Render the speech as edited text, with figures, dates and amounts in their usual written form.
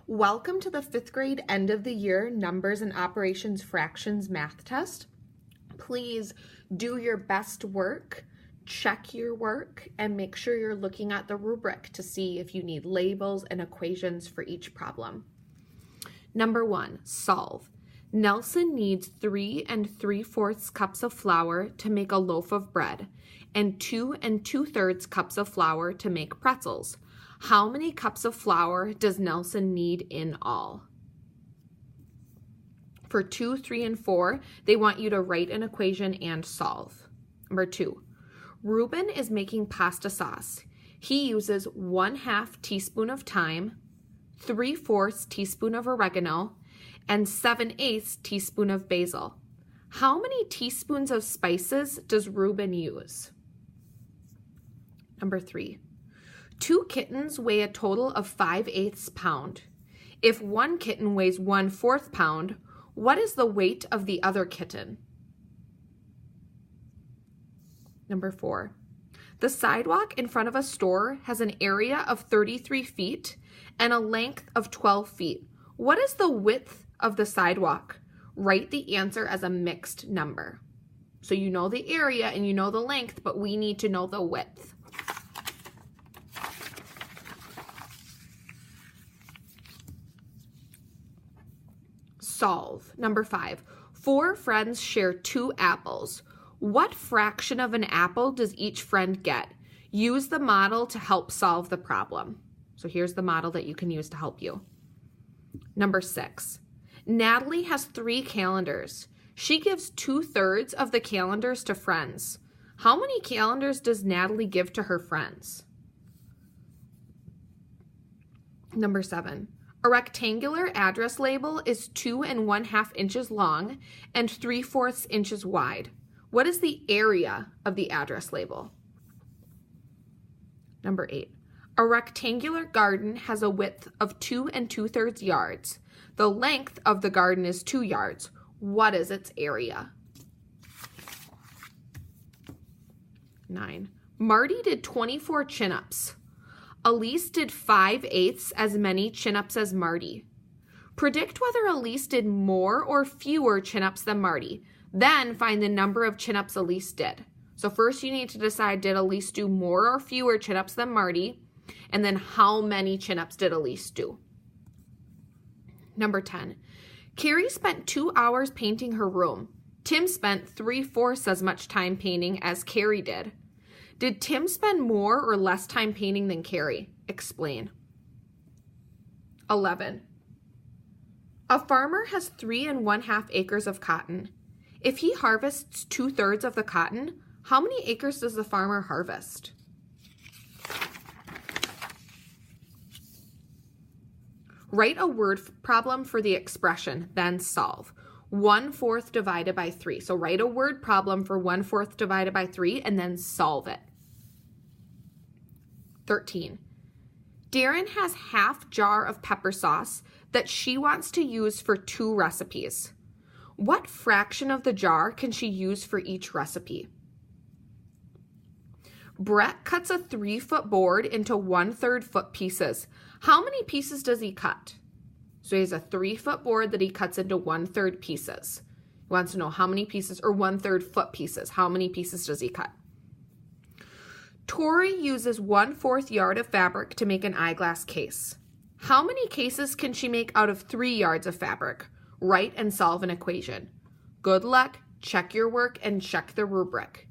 Welcome to the 5th grade end of the year numbers and operations fractions math test. Please do your best work, check your work, and make sure you're looking at the rubric to see if you need labels and equations for each problem. Number 1, solve. Nelson needs 3 3/4 cups of flour to make a loaf of bread and 2 2/3 cups of flour to make pretzels. How many cups of flour does Nelson need in all? For 2, 3, and 4, they want you to write an equation and solve. Number 2, Ruben is making pasta sauce. He uses 1/2 teaspoon of thyme, 3/4 teaspoon of oregano, and 7/8 teaspoon of basil. How many teaspoons of spices does Ruben use? Number 3, 2 kittens weigh a total of 5/8 pound. If one kitten weighs 1/4 pound, what is the weight of the other kitten? Number 4, the sidewalk in front of a store has an area of 33 feet and a length of 12 feet. What is the width of the sidewalk? Write the answer as a mixed number. So you know the area and you know the length, but we need to know the width. Solve. Number 5, 4 friends share 2 apples. What fraction of an apple does each friend get? Use the model to help solve the problem. So here's the model that you can use to help you. Number 6, Natalie has 3 calendars. She gives 2/3 of the calendars to friends. How many calendars does Natalie give to her friends? Number 7, a rectangular address label is 2 1/2 inches long and 3/4 inches wide. What is the area of the address label? Number 8, a rectangular garden has a width of 2 2/3 yards. The length of the garden is 2 yards. What is its area? 9, Marty did 24 chin-ups. Elise did 5/8 as many chin-ups as Marty. Predict whether Elise did more or fewer chin-ups than Marty. Then find the number of chin-ups Elise did. So first you need to decide, did Elise do more or fewer chin-ups than Marty? And then how many chin-ups did Elise do? Number 10, Carrie spent 2 hours painting her room. Tim spent 3/4 as much time painting as Carrie did. Did Tim spend more or less time painting than Carrie? Explain. 11, a farmer has 3 1/2 acres of cotton. If he harvests 2/3 of the cotton, how many acres does the farmer harvest? Write a word problem for the expression, then solve. 1/4 divided by 3. So write a word problem for 1/4 divided by 3 and then solve it. 13, Darren has 1/2 jar of pepper sauce that she wants to use for 2 recipes. What fraction of the jar can she use for each recipe? Brett cuts a 3-foot board into 1/3 foot pieces. How many pieces does he cut? So he has a 3-foot board that he cuts into 1/3 pieces. He wants to know how many pieces, or 1/3 foot pieces. How many pieces does he cut? Tori uses 1/4 yard of fabric to make an eyeglass case. How many cases can she make out of 3 yards of fabric? Write and solve an equation. Good luck, check your work, and check the rubric.